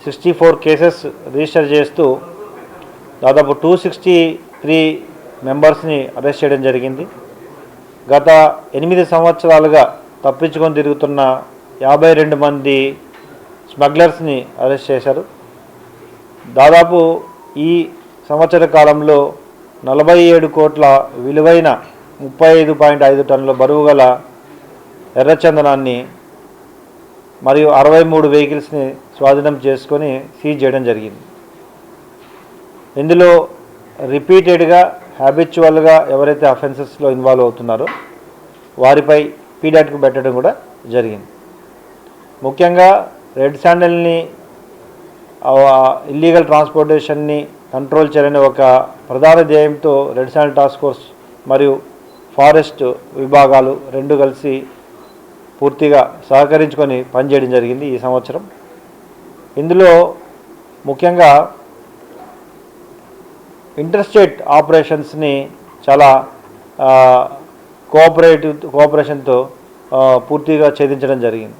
64 కేసెస్ రిజిస్టర్ చేస్తూ దాదాపు 263 మెంబర్స్ని అరెస్ట్ చేయడం జరిగింది. గత 8 సంవత్సరాలుగా తప్పించుకొని తిరుగుతున్న 52 మంది స్మగ్లర్స్ని అరెస్ట్ చేశారు. దాదాపు ఈ సంవత్సర కాలంలో 47 కోట్ల విలువైన 35.5 టన్నుల బరువు గల ఎర్రచందనాన్ని మరియు 63 వెహికల్స్ని స్వాధీనం చేసుకొని సీజ్ చేయడం జరిగింది. ఇందులో రిపీటెడ్గా హ్యాబిచువల్గా ఎవరైతే అఫెన్సెస్లో ఇన్వాల్వ్ అవుతున్నారో వారిపై పీడాట్కు పెట్టడం కూడా జరిగింది. ముఖ్యంగా రెడ్ శాండల్ని, ఇల్లీగల్ ట్రాన్స్పోర్టేషన్ని కంట్రోల్ చేయాలనే ఒక ప్రధాన ధ్యేయంతో రెడ్ శాండల్ టాస్క్ ఫోర్స్ మరియు ఫారెస్ట్ విభాగాలు 2 కలిసి పూర్తిగా సహకరించుకొని పనిచేయడం జరిగింది ఈ సంవత్సరం. ఇందులో ముఖ్యంగా ఇంటర్స్టేట్ ఆపరేషన్స్ని చాలా కోఆపరేషన్తో పూర్తిగా ఛేదించడం జరిగింది.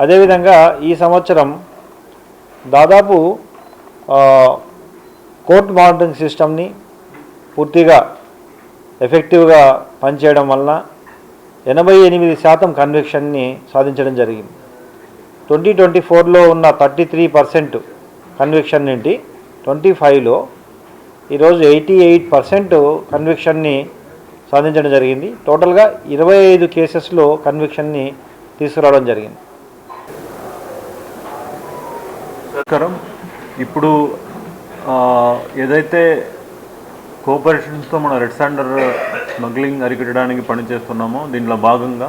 అదేవిధంగా ఈ సంవత్సరం దాదాపు కోర్ట్ మానిటరింగ్ సిస్టమ్ని పూర్తిగా ఎఫెక్టివ్గా పనిచేయడం వలన 88% కన్విక్షన్ని సాధించడం జరిగింది. 2024లో ఉన్న 33% కన్విక్షన్ నుండి 25లో ఈరోజు 88% కన్విక్షన్ని సాధించడం జరిగింది. టోటల్గా 25 కేసెస్లో కన్విక్షన్ని తీసుకురావడం జరిగింది. ఇప్పుడు ఏదైతే కోఆపరేషన్స్తో మన రెడ్ శాండల్ స్మగ్లింగ్ అరికట్టడానికి పనిచేస్తున్నామో దీంట్లో భాగంగా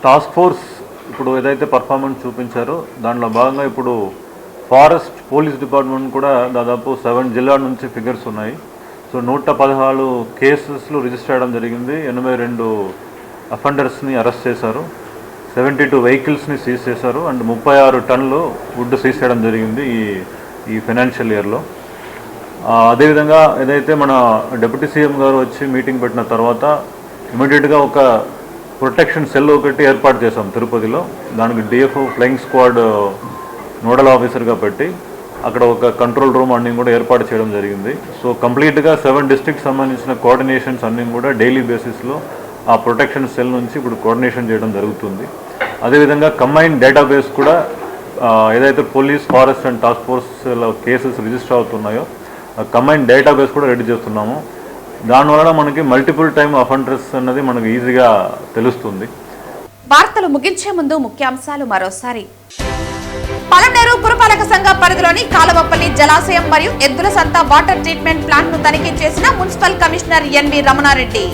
టాస్క్ ఫోర్స్ ఇప్పుడు ఏదైతే పర్ఫార్మెన్స్ చూపించారో దాంట్లో భాగంగా ఇప్పుడు ఫారెస్ట్ పోలీస్ డిపార్ట్మెంట్ కూడా దాదాపు 7 జిల్లాల నుంచి ఫిగర్స్ ఉన్నాయి. సో 114 కేసెస్లు రిజిస్టర్ చేయడం జరిగింది. 82 అఫెండర్స్ని అరెస్ట్ చేశారు. 72 వెహికల్స్ని సీజ్ చేశారు. అండ్ 36 టన్నులు వుడ్ సీజ్ చేయడం జరిగింది ఈ ఫైనాన్షియల్ ఇయర్లో. అదేవిధంగా ఏదైతే మన డిప్యూటీ సీఎం గారు వచ్చి మీటింగ్ పెట్టిన తర్వాత ఇమీడియట్గా ఒక ప్రొటెక్షన్ సెల్ ఒకటి ఏర్పాటు చేశాం తిరుపతిలో. దానికి డిఎఫ్ఓ ఫ్లయింగ్ స్క్వాడ్ నోడల్ ఆఫీసర్గా పెట్టి అక్కడ ఒక కంట్రోల్ రూమ్ అన్నీ కూడా ఏర్పాటు చేయడం జరిగింది. సో కంప్లీట్గా 7 డిస్ట్రిక్ట్ సంబంధించిన కోఆర్డినేషన్స్ అన్నీ కూడా డైలీ బేసిస్లో ఆ ప్రొటెక్షన్ సెల్ నుంచి ఇప్పుడు కోఆర్డినేషన్ చేయడం జరుగుతుంది. అదేవిధంగా కంబైన్డ్ డేటాబేస్ కూడా ఏదైతే పోలీస్, ఫారెస్ట్ అండ్ టాస్క్ ఫోర్స్లో కేసెస్ రిజిస్టర్ అవుతున్నాయో కంబైన్డ్ డేటాబేస్ కూడా రెడీ చేస్తున్నాము. దానివల్ల మనకి మల్టిపుల్ టైమ్ అఫెండర్స్ అన్నది మనకు ఈజీగా తెలుస్తుంది. వార్తలు ముగించే ముందు ముఖ్యాంశాలు మరోసారి. పలమనేరు పురపాలక సంఘ పరిధిలోని కాలవపల్లి జలాశయం మరియు ఎద్దుల సంత వాటర్ ట్రీట్మెంట్ ప్లాంట్ ను తనిఖీ చేసిన municipal commissioner N V Ramanareddy.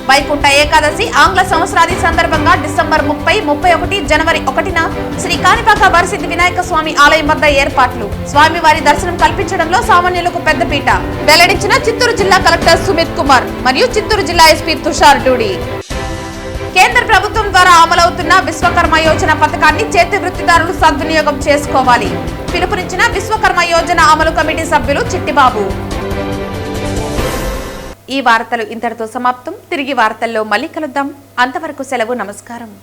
Vaikuntha Ekadashi ఆంగ్ల సంవత్సరాది సందర్భంగా డిసెంబర్ 30, 31, జనవరి 1న శ్రీ కాణిపాక వరసిద్ధి వినాయక స్వామి ఆలయం వద్ద ఏర్పాట్లు. స్వామివారి దర్శనం కల్పించడంలో సామాన్యులకు పెద్దపీట వెల్లడించిన చిత్తూరు జిల్లా కలెక్టర్ సుమిత్ కుమార్ మరియు చిత్తూరు జిల్లా ఎస్పీ తుషార్ డూడి. కేంద్ర ప్రభుత్వం ద్వారా అమలవుతున్న విశ్వకర్మ యోజన పథకాన్ని చేతి వృత్తిదారులు సద్వినియోగం చేసుకోవాలి. పిలుపునిచ్చిన విశ్వకర్మ యోజన అమలు కమిటీ సభ్యులు చిట్టిబాబు. ఈ వార్తలు ఇంతటితో సమాప్తం. తిరిగి వార్తల్లో మళ్ళీ కలుద్దాం. అంతవరకు సెలవు. నమస్కారం.